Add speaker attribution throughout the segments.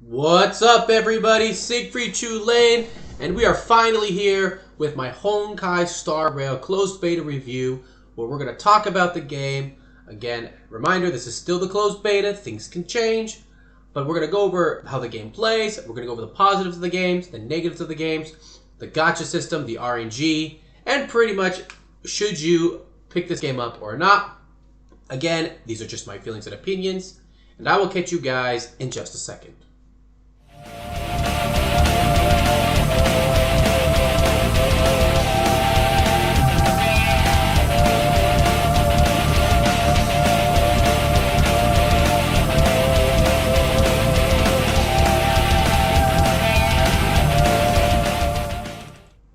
Speaker 1: What's up, everybody? Siegfried Chu Lane, and we are finally here with my Honkai Star Rail closed beta review, where we're going to talk about the game. Again, reminder, this is still the closed beta, things can change, but we're going to go over how the game plays, we're going to go over the positives of the games, the negatives of the games, the gacha system, the RNG, and pretty much should you pick this game up or not. Again, these are just my feelings and opinions, and I will catch you guys in just a second.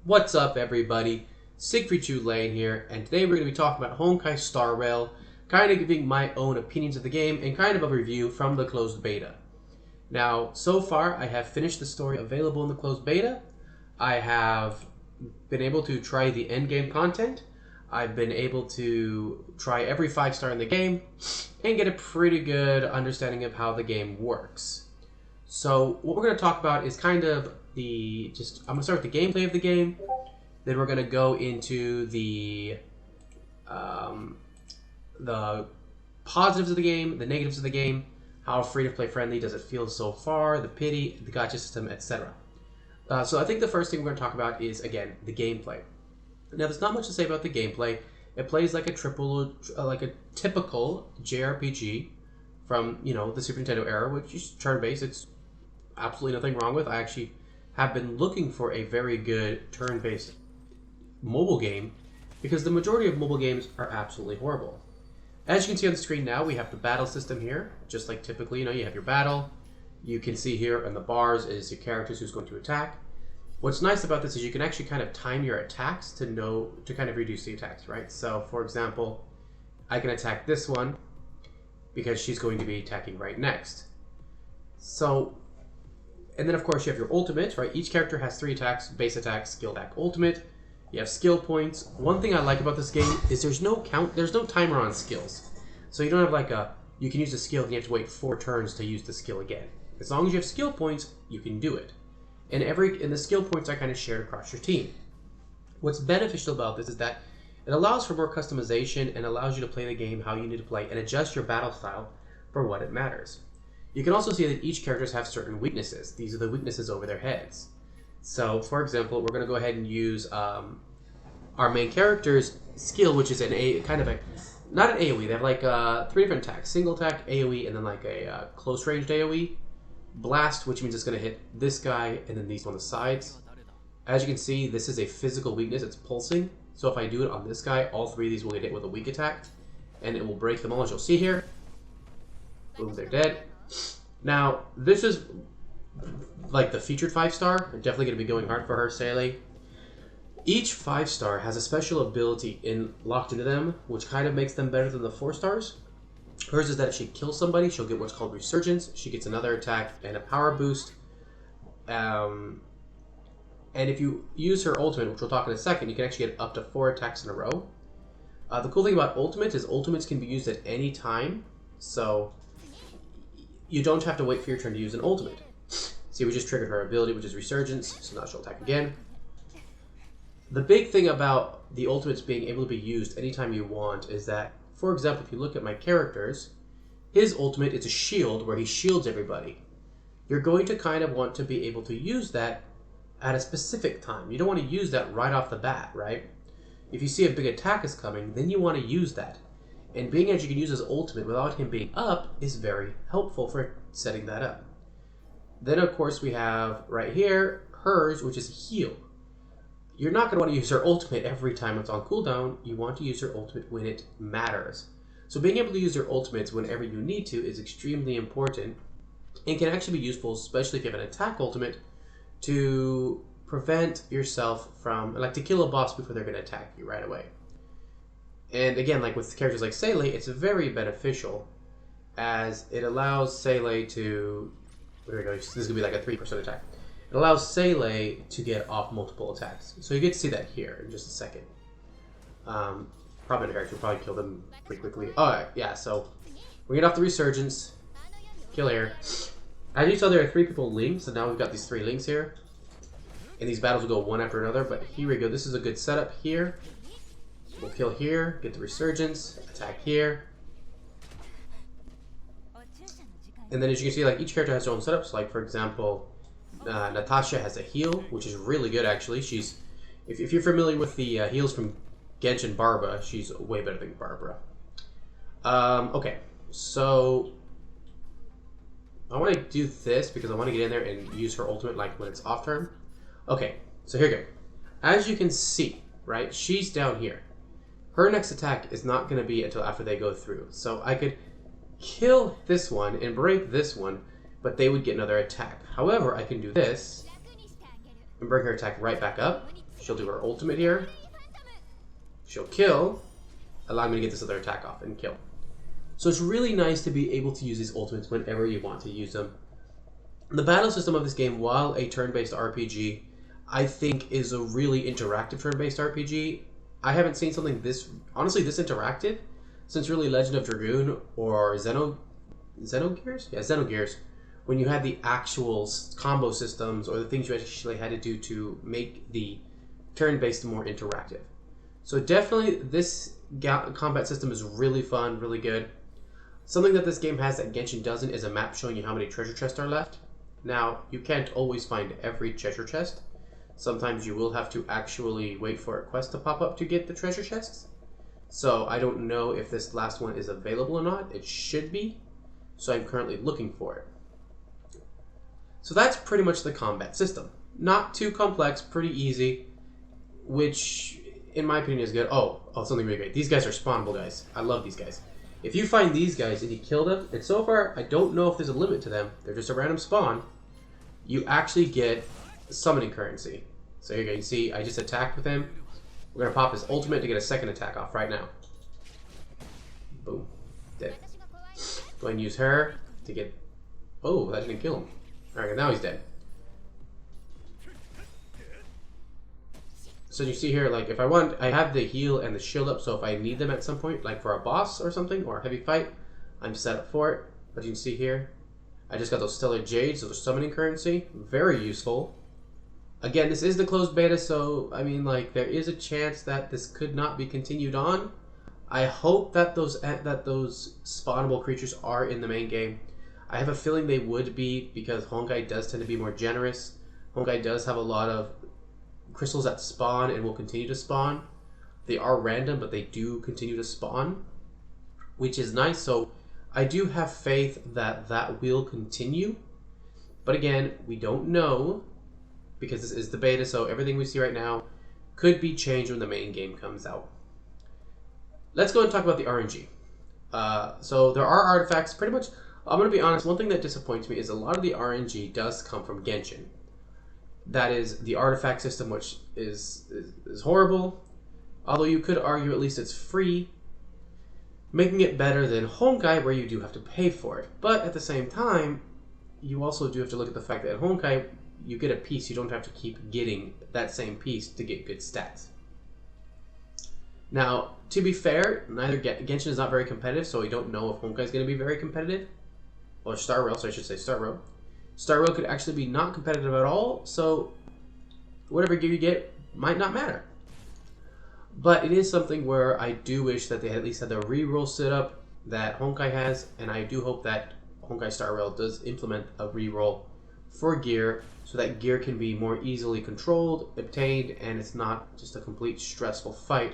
Speaker 1: What's up, everybody? Siegfried Chu Lane here, and today we're going to be talking about Honkai Star Rail, kind of giving my own opinions of the game and kind of a review from the closed beta. Now, so far, I have finished the story available in the closed beta. I have been able to try the endgame content. I've been able to try every 5-star in the game and get a pretty good understanding of how the game works. So what we're going to talk about is kind of I'm going to start with the gameplay of the game. Then we're going to go into the positives of the game, the negatives of the game, how free-to-play friendly does it feel so far, the pity, the gacha system, etc. So I think the first thing we're going to talk about is, again, the gameplay. Now, there's not much to say about the gameplay. It plays like a typical JRPG from, the Super Nintendo era, which is turn-based. It's absolutely nothing wrong with. I actually have been looking for a very good turn-based mobile game because the majority of mobile games are absolutely horrible. As you can see on the screen now, we have the battle system here, just like typically, you have your battle. You can see here in the bars is your characters who's going to attack. What's nice about this is you can actually kind of time your attacks to kind of reduce the attacks, right? So, for example, I can attack this one because she's going to be attacking right next. So, and then of course you have your ultimate, right? Each character has 3 attacks: base attack, skill attack, ultimate. You have skill points. One thing I like about this game is there's no timer on skills. So you don't have you can use a skill and you have to wait 4 turns to use the skill again. As long as you have skill points, you can do it. And the skill points are kind of shared across your team. What's beneficial about this is that it allows for more customization and allows you to play the game how you need to play and adjust your battle style for what it matters. You can also see that each characters have certain weaknesses. These are the weaknesses over their heads. So, for example, we're going to go ahead and use our main character's skill, which is not an AoE. They have 3 different attacks: single attack, AoE, and then a close ranged AoE. Blast, which means it's going to hit this guy and then these on the sides. As you can see, this is a physical weakness. It's pulsing. So if I do it on this guy, all 3 of these will get hit with a weak attack, and it will break them all, as you'll see here. Boom, they're dead. Now, this is like the featured 5-star. I'm definitely going to be going hard for her, Seilei. Each 5-star has a special ability locked into them, which kind of makes them better than the 4-stars. Hers is that if she kills somebody, she'll get what's called Resurgence. She gets another attack and a power boost. And if you use her ultimate, which we'll talk in a second, you can actually get up to 4 attacks in a row. The cool thing about ultimates is ultimates can be used at any time. So you don't have to wait for your turn to use an ultimate. See, we just triggered her ability, which is Resurgence, so now she'll attack again. The big thing about the ultimates being able to be used anytime you want is that, for example, if you look at my characters, his ultimate is a shield where he shields everybody. You're going to kind of want to be able to use that at a specific time. You don't want to use that right off the bat, right? If you see a big attack is coming, then you want to use that. And being as you can use his ultimate without him being up is very helpful for setting that up. Then, of course, we have right here hers, which is heal. You're not going to want to use her ultimate every time it's on cooldown. You want to use her ultimate when it matters. So being able to use your ultimates whenever you need to is extremely important and can actually be useful, especially if you have an attack ultimate, to prevent yourself from, to kill a boss before they're going to attack you right away. And again, with characters like Seilei, it's very beneficial as it allows Seilei to... There we go. This is going to be a 3% attack. It allows Seilei to get off multiple attacks. So you get to see that here in just a second. Probably the character will kill them pretty quickly. Oh, yeah, so we get off the Resurgence. Kill here. As you saw, there are 3 people links, so now we've got these 3 links here. And these battles will go one after another, but here we go. This is a good setup here. We'll kill here, get the resurgence, attack here. And then as you can see, like each character has their own setups. Like for example, Natasha has a heal, which is really good actually. She's, if you're familiar with the heals from Genshin Barbara, she's way better than Barbara. Okay, so I want to do this because I want to get in there and use her ultimate like when it's off turn. Okay, so here we go. As you can see, right, she's down here. Her next attack is not going to be until after they go through. So I could kill this one and break this one, but they would get another attack. However, I can do this and bring her attack right back up. She'll do her ultimate here. She'll kill, allowing me to get this other attack off and kill. So it's really nice to be able to use these ultimates whenever you want to use them. The battle system of this game, while a turn-based RPG, I think is a really interactive turn-based RPG. I haven't seen something this, honestly, this interactive since really Legend of Dragoon or Xenogears? Yeah, Xenogears. When you had the actual combo systems or the things you actually had to do to make the turn-based more interactive. So definitely this combat system is really fun, really good. Something that this game has that Genshin doesn't is a map showing you how many treasure chests are left. Now, you can't always find every treasure chest. Sometimes you will have to actually wait for a quest to pop up to get the treasure chests. So I don't know if this last one is available or not. It should be. So I'm currently looking for it. So that's pretty much the combat system. Not too complex, pretty easy, which in my opinion is good. Oh, something really great. These guys are spawnable guys. I love these guys. If you find these guys and you kill them, and so far I don't know if there's a limit to them. They're just a random spawn. You actually get summoning currency. So here you go. You see, I just attacked with him. We're going to pop his ultimate to get a second attack off right now. Boom. Dead. Go ahead and use her to get... Oh, that didn't kill him. Alright, now he's dead. So you see here, like, if I want... I have the heal and the shield up, so if I need them at some point, like for a boss or something, or a heavy fight, I'm set up for it. But you can see here, I just got those Stellar Jades, so the summoning currency. Very useful. Again, this is the closed beta, so, I mean, like, there is a chance that this could not be continued on. I hope that those spawnable creatures are in the main game. I have a feeling they would be, because Honkai does tend to be more generous. Honkai does have a lot of crystals that spawn and will continue to spawn. They are random, but they do continue to spawn, which is nice. So I do have faith that that will continue. But again, we don't know, because this is the beta, so everything we see right now could be changed when the main game comes out. Let's go and talk about the RNG. So there are artifacts, pretty much. I'm going to be honest, one thing that disappoints me is a lot of the RNG does come from Genshin. That is the artifact system, which is horrible. Although you could argue at least it's free, making it better than Honkai, where you do have to pay for it. But at the same time, you also do have to look at the fact that at Honkai, you get a piece, you don't have to keep getting that same piece to get good stats. Now, to be fair, neither Genshin is not very competitive, so we don't know if Honkai is going to be very competitive. Or Star Rail, so I should say Star Rail. Star Rail could actually be not competitive at all, so whatever gear you get might not matter. But it is something where I do wish that they at least had the reroll setup that Honkai has, and I do hope that Honkai Star Rail does implement a reroll for gear, so that gear can be more easily controlled, obtained, and it's not just a complete stressful fight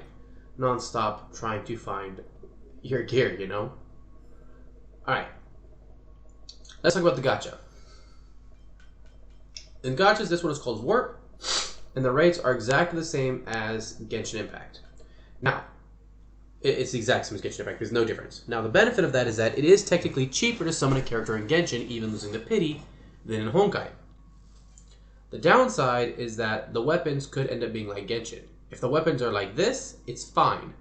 Speaker 1: non-stop trying to find your gear, you know? Alright. Let's talk about the gacha. In gachas, this one is called Warp, and the rates are exactly the same as Genshin Impact. Now, it's the exact same as Genshin Impact, there's no difference. Now, the benefit of that is that it is technically cheaper to summon a character in Genshin, even losing the pity, than in Honkai. The downside is that the weapons could end up being like Genshin. If the weapons are like this, it's fine,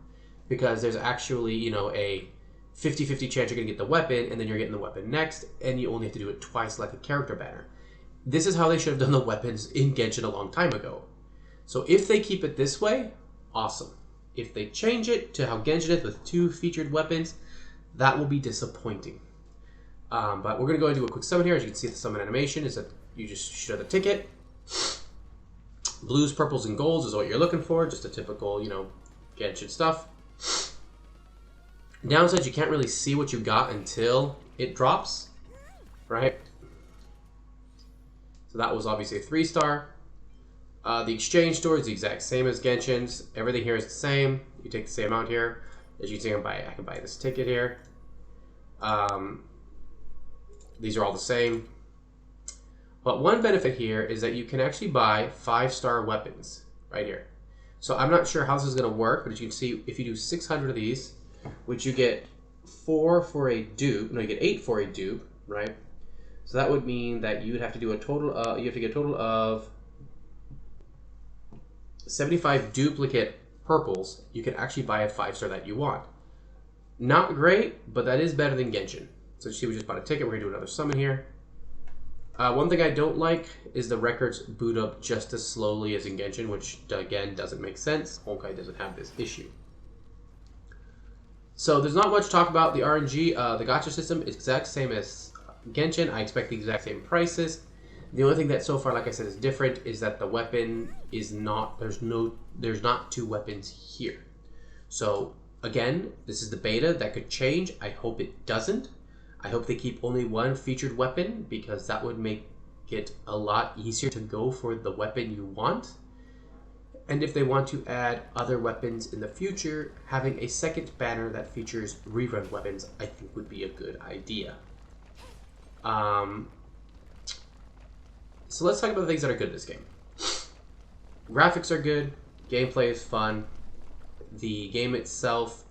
Speaker 1: because there's actually, you know, a 50-50 chance you're going to get the weapon, and then you're getting the weapon next, and you only have to do it twice like a character banner. This is how they should have done the weapons in Genshin a long time ago. So if they keep it this way, awesome. If they change it to how Genshin is with 2 featured weapons, that will be disappointing. But we're going to go into a quick summon here. As you can see, the summon animation is that you just shoot the ticket. Blues, purples, and golds is what you're looking for. Just a typical, Genshin stuff. Downside, you can't really see what you got until it drops, right? So that was obviously a 3-star. The exchange store is the exact same as Genshin's. Everything here is the same. You take the same amount here. As you can see, I can buy this ticket here. These are all the same. But one benefit here is that you can actually buy 5-star weapons right here. So I'm not sure how this is going to work, but as you can see, if you do 600 of these, which you get 4 for a dupe, no, you get 8 for a dupe, right? So that would mean that you would have to do a total. You have to get a total of 75 duplicate purples. You can actually buy a 5-star that you want. Not great, but that is better than Genshin. So see, we just bought a ticket. We're gonna do another summon here. One thing I don't like is the records boot up just as slowly as in Genshin, which again doesn't make sense. Honkai doesn't have this issue. So there's not much to talk about the RNG. The gacha system is exact same as Genshin. I expect the exact same prices. The only thing that so far, like I said, is different is that the weapon is not. There's not 2 weapons here. So again, this is the beta. That could change. I hope it doesn't. I hope they keep only 1 featured weapon, because that would make it a lot easier to go for the weapon you want. And if they want to add other weapons in the future, having a second banner that features rerun weapons, I think would be a good idea. So let's talk about the things that are good in this game. Graphics are good. Gameplay is fun. The game itself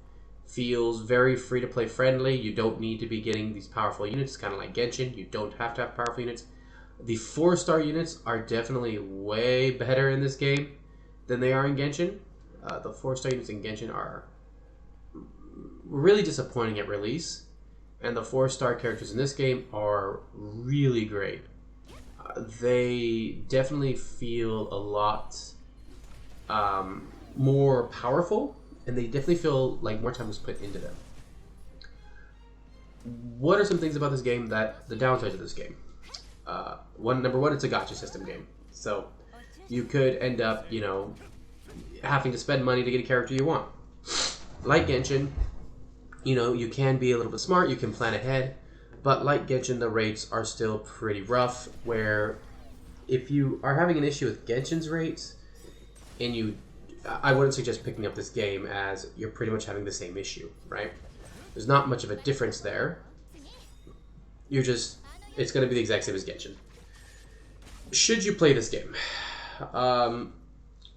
Speaker 1: feels very free-to-play friendly. You don't need to be getting these powerful units, kind of like Genshin. You don't have to have powerful units. The 4-star units are definitely way better in this game than they are in Genshin. The 4-star units in Genshin are really disappointing at release, and the 4-star characters in this game are really great. They definitely feel a lot more powerful, and they definitely feel like more time was put into them. What are some things about this game that the downsides of this game? Number one, it's a gacha system game. So you could end up, having to spend money to get a character you want. Like Genshin, you can be a little bit smart, you can plan ahead, but like Genshin, the rates are still pretty rough, where if you are having an issue with Genshin's rates, and I wouldn't suggest picking up this game, as you're pretty much having the same issue, right? There's not much of a difference there. It's going to be the exact same as Genshin. Should you play this game?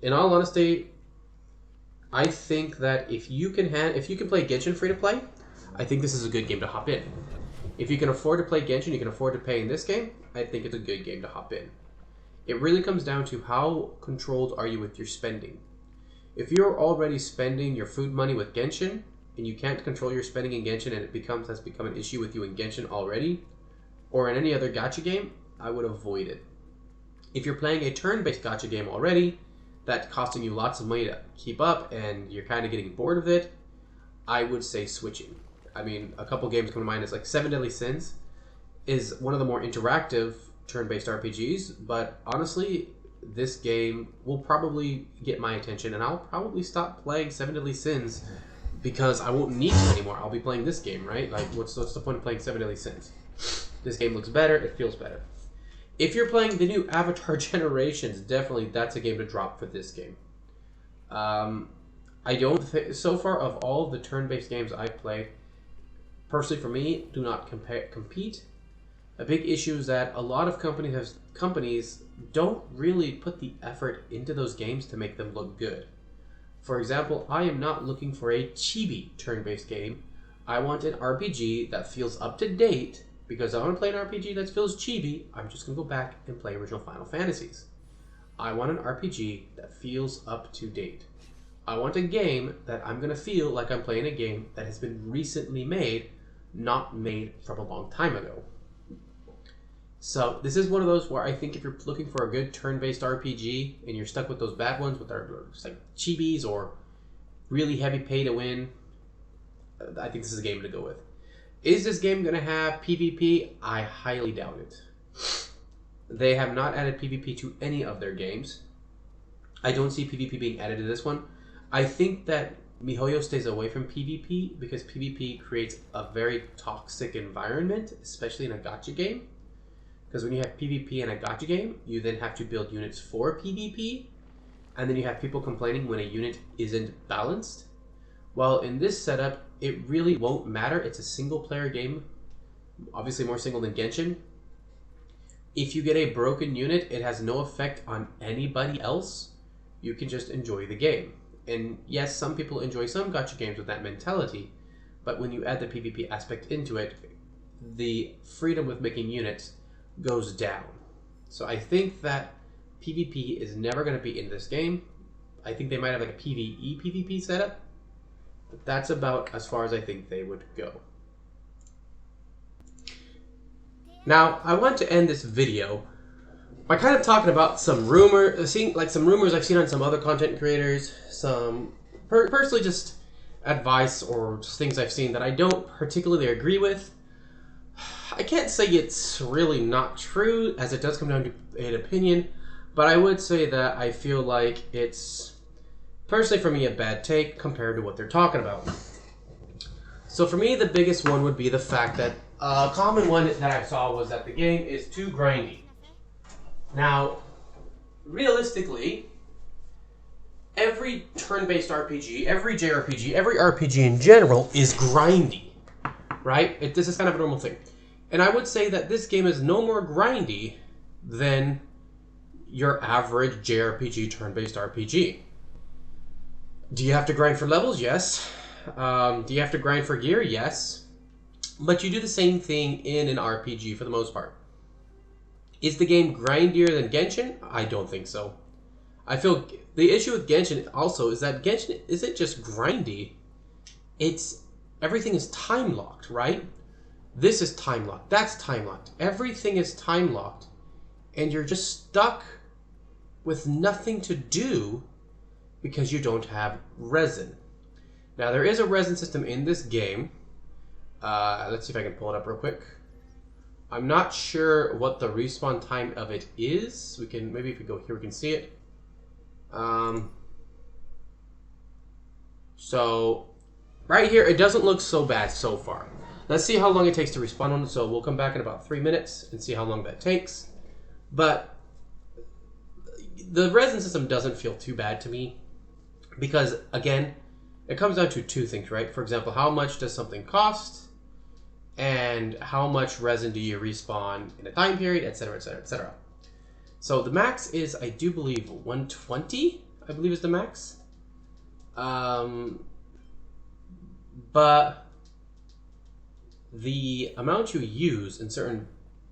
Speaker 1: In all honesty, I think that if you can play Genshin free to play, I think this is a good game to hop in. If you can afford to play Genshin, you can afford to pay in this game, I think it's a good game to hop in. It really comes down to how controlled are you with your spending. If you're already spending your food money with Genshin, and you can't control your spending in Genshin, and it has become an issue with you in Genshin already, or in any other gacha game, I would avoid it. If you're playing a turn-based gacha game already, that's costing you lots of money to keep up, and you're kind of getting bored of it, I would say switching. I mean, a couple games come to mind. It's like 7 Deadly Sins is one of the more interactive turn-based RPGs, but honestly, this game will probably get my attention, and I'll probably stop playing 7 Deadly Sins because I won't need to anymore. I'll be playing this game, right? Like, what's the point of playing 7 Deadly Sins? This game looks better, it feels better. If you're playing the new Avatar Generations, definitely that's a game to drop for this game. I don't think, so far of all the turn-based games I've played, personally for me, do not compete. A big issue is that a lot of companies don't really put the effort into those games to make them look good. For example, I am not looking for a chibi turn-based game. I want an RPG that feels up to date. Because I want to play an RPG that feels chibi, I'm just going to go back and play original Final Fantasies. I want an RPG that feels up to date. I want a game that I'm going to feel like I'm playing a game that has been recently made, not made from a long time ago. So this is one of those where I think if you're looking for a good turn-based RPG and you're stuck with those bad ones with like chibis or really heavy pay to win, I think this is a game to go with. Is this game going to have PvP? I highly doubt it. They have not added PvP to any of their games. I don't see PvP being added to this one. I think that Mihoyo stays away from PvP because PvP creates a very toxic environment, especially in a gacha game. Because when you have PvP in a gacha game, you then have to build units for PvP, and then you have people complaining when a unit isn't balanced. Well, in this setup, it really won't matter. It's a single-player game, obviously more single than Genshin. If you get a broken unit, it has no effect on anybody else. You can just enjoy the game. And yes, some people enjoy some gacha games with that mentality, but when you add the PvP aspect into it, the freedom with making units goes down. So I think that PvP is never going to be in this game. I think they might have like a PvE PvP setup, but that's about as far as I think they would go. Now, I want to end this video by kind of talking about some rumors I've seen on some other content creators, some personally just advice or just things I've seen that I don't particularly agree with. I can't say it's really not true, as it does come down to an opinion, but I would say that I feel like it's, personally for me, a bad take compared to what they're talking about. So for me, the biggest one would be the fact that a common one that I saw was that the game is too grindy. Now, realistically, every turn-based RPG, every JRPG, every RPG in general is grindy, right? This is kind of a normal thing. And I would say that this game is no more grindy than your average JRPG turn-based RPG. Do you have to grind for levels? Yes. Do you have to grind for gear? Yes. But you do the same thing in an RPG for the most part. Is the game grindier than Genshin? I don't think so. I feel the issue with Genshin also is that Genshin isn't just grindy. Everything is time locked, right? This is time locked. That's time locked. Everything is time locked. And you're just stuck with nothing to do because you don't have resin. Now, there is a resin system in this game. Let's see if I can pull it up real quick. I'm not sure what the respawn time of it is. Maybe if we go here, we can see it. So, right here, it doesn't look so bad so far. Let's see how long it takes to respawn on it. So we'll come back in about 3 minutes and see how long that takes. But the resin system doesn't feel too bad to me because, again, it comes down to two things, right? For example, how much does something cost? And how much resin do you respawn in a time period, etc., etc., etc. So the max is, I do believe, 120, I believe is the max. But the amount you use in certain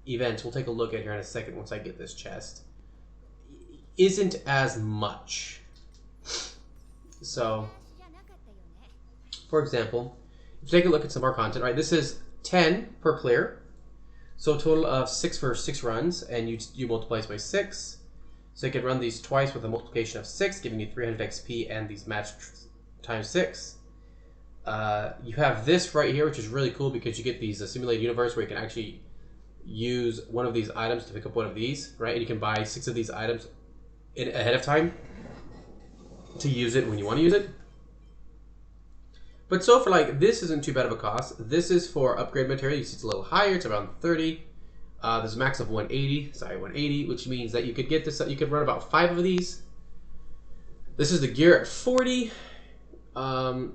Speaker 1: events, we'll take a look at here in a second once I get this chest, isn't as much. So, for example, if you take a look at some of our content, right, this is 10 per player, so a total of 6 for 6 runs, and you multiply this by 6, so you can run these twice with a multiplication of 6, giving you 300 XP and these match times 6. You have this right here, which is really cool because you get these simulated universe where you can actually use one of these items to pick up one of these, right? And you can buy 6 of these items ahead of time to use it when you want to use it. But so for this isn't too bad of a cost. This is for upgrade material. You see it's a little higher. It's around 30. There's a max of 180, which means that you could get this. You could run about 5 of these. This is the gear at 40. So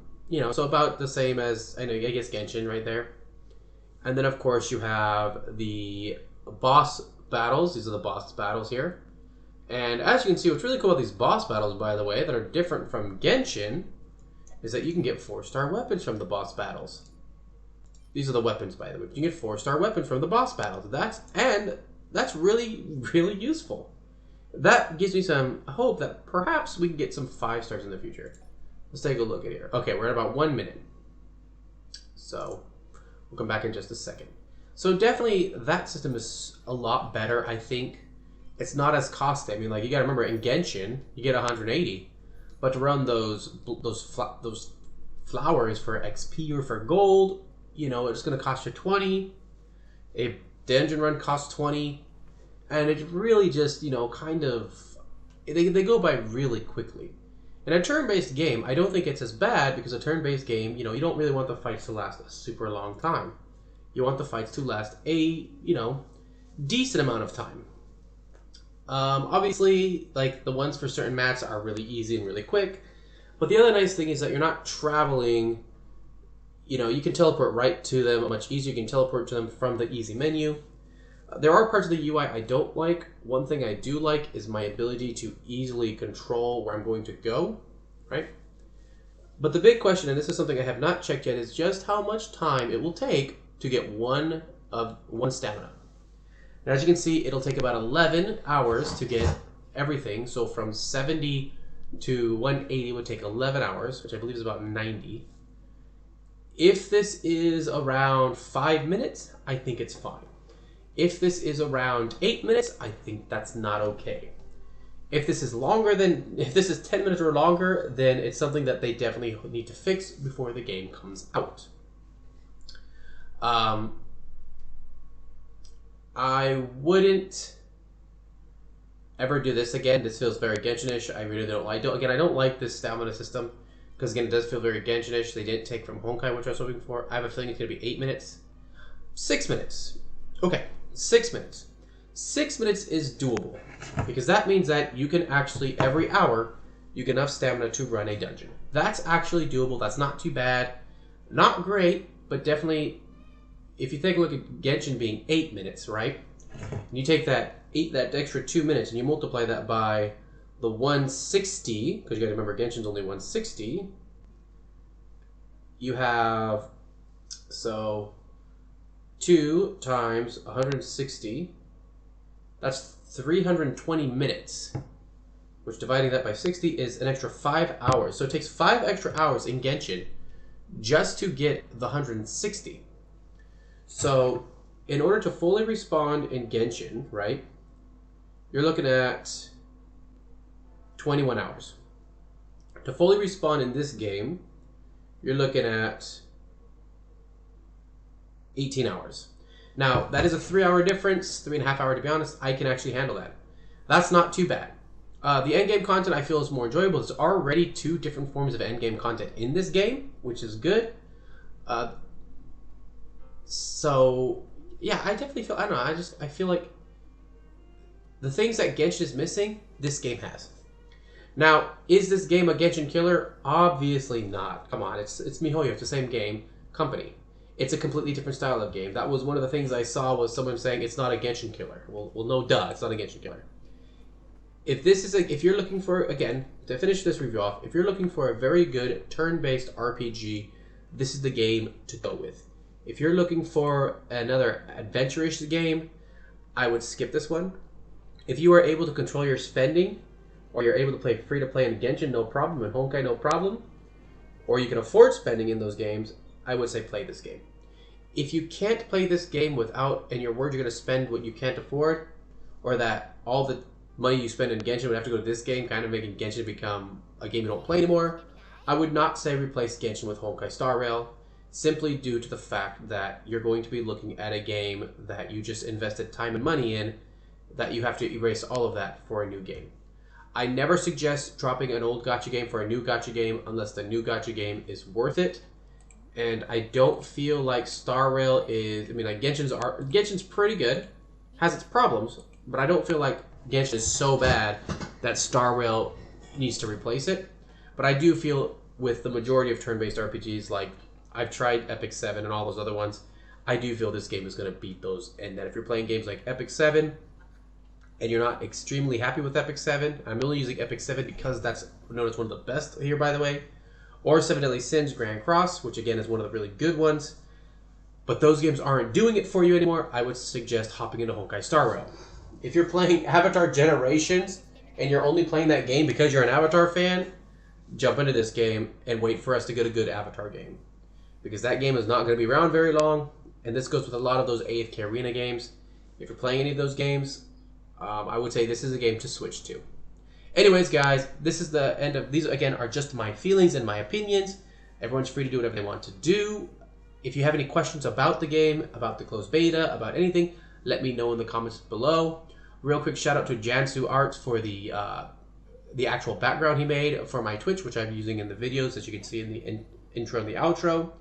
Speaker 1: about the same as, I guess Genshin right there. And then of course you have the boss battles. These are the boss battles here. And as you can see, what's really cool about these boss battles, by the way, that are different from Genshin, is that you can get 4-star weapons from the boss battles. These are the weapons, by the way. You can get 4-star weapons from the boss battles. That's really, really useful. That gives me some hope that perhaps we can get some 5 stars in the future. Let's take a look at here. Okay, we're at about 1 minute. So we'll come back in just a second. So definitely that system is a lot better, I think. It's not as costly. I mean, you gotta remember, in Genshin, you get 180. But to run those flowers for XP or for gold, you know, it's going to cost you 20. A dungeon run costs 20. And it really just, you know, kind of... They go by really quickly. In a turn-based game, I don't think it's as bad because a turn-based game, you know, you don't really want the fights to last a super long time. You want the fights to last a, you know, decent amount of time. Obviously, like, the ones for certain mats are really easy and really quick. But the other nice thing is that you're not traveling, you know, you can teleport right to them much easier. You can teleport to them from the easy menu. There are parts of the UI I don't like. One thing I do like is my ability to easily control where I'm going to go, right? But the big question, and this is something I have not checked yet, is just how much time it will take to get one stamina. Now, as you can see, it'll take about 11 hours to get everything. So from 70 to 180 would take 11 hours, which I believe is about 90. If this is around 5 minutes, I think it's fine. If this is around 8 minutes, I think that's not okay. If this is 10 minutes or longer, then it's something that they definitely need to fix before the game comes out. I wouldn't ever do this again. This feels very Genshin-ish. I really don't. I don't like this stamina system because again, it does feel very Genshin-ish. They didn't take from Honkai, which I was hoping for. I have a feeling it's going to be 8 minutes, 6 minutes. Okay, 6 minutes. 6 minutes is doable because that means that you can actually every hour you get enough stamina to run a dungeon. That's actually doable. That's not too bad. Not great, but definitely. If you take a look at Genshin being 8 minutes, right? And you take that extra 2 minutes and you multiply that by the 160, because you got to remember Genshin's only 160. You have 2 times 160. That's 320 minutes, which dividing that by 60 is an extra 5 hours. So it takes 5 extra hours in Genshin just to get the 160. So, in order to fully respawn in Genshin, right, you're looking at 21 hours. To fully respawn in this game, you're looking at 18 hours. Now, that is a 3-hour difference, 3.5 hours to be honest. I can actually handle that. That's not too bad. The endgame content I feel is more enjoyable. There's already 2 different forms of endgame content in this game, which is good. So, yeah, I definitely feel, I don't know, I feel like the things that Genshin is missing, this game has. Now, is this game a Genshin killer? Obviously not. Come on, it's Mihoyo, it's the same game, company. It's a completely different style of game. That was one of the things I saw was someone saying it's not a Genshin killer. Well, no duh, it's not a Genshin killer. If you're looking for, again, to finish this review off, if you're looking for a very good turn-based RPG, this is the game to go with. If you're looking for another adventure-ish game, I would skip this one. If you are able to control your spending, or you're able to play free-to-play in Genshin, no problem, in Honkai, no problem, or you can afford spending in those games, I would say play this game. If you can't play this game without, and you're worried you're going to spend what you can't afford, or that all the money you spend in Genshin would have to go to this game, kind of making Genshin become a game you don't play anymore, I would not say replace Genshin with Honkai Star Rail. Simply due to the fact that you're going to be looking at a game that you just invested time and money in, that you have to erase all of that for a new game. I never suggest dropping an old gacha game for a new gacha game unless the new gacha game is worth it. And I don't feel like Star Rail is, I mean, like Genshin's pretty good, has its problems, but I don't feel like Genshin is so bad that Star Rail needs to replace it. But I do feel with the majority of turn-based RPGs, like I've tried Epic 7 and all those other ones, I do feel this game is going to beat those. And that if you're playing games like Epic 7 and you're not extremely happy with Epic 7, I'm only using Epic 7 because that's known as one of the best here, by the way, or 7 Deadly Sins Grand Cross, which again is one of the really good ones, but those games aren't doing it for you anymore, I would suggest hopping into Honkai Star Rail. If you're playing Avatar Generations and you're only playing that game because you're an Avatar fan, jump into this game and wait for us to get a good Avatar game. Because that game is not going to be around very long, and this goes with a lot of those AFK Arena games. If you're playing any of those games, I would say this is a game to switch to. Anyways, guys, this is the end of... These, again, are just my feelings and my opinions. Everyone's free to do whatever they want to do. If you have any questions about the game, about the closed beta, about anything, let me know in the comments below. Real quick shout out to Jansuu Arts for the actual background he made for my Twitch, which I'm using in the videos, as you can see in the intro and the outro.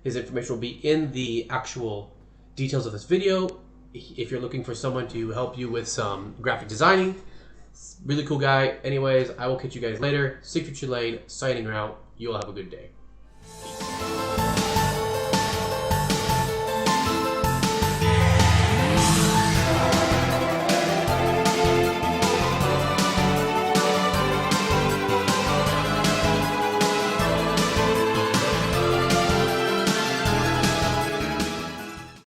Speaker 1: His information will be in the actual details of this video. If you're looking for someone to help you with some graphic designing, really cool guy. Anyways, I will catch you guys later. Stick to your lane, signing out. You all have a good day. Peace.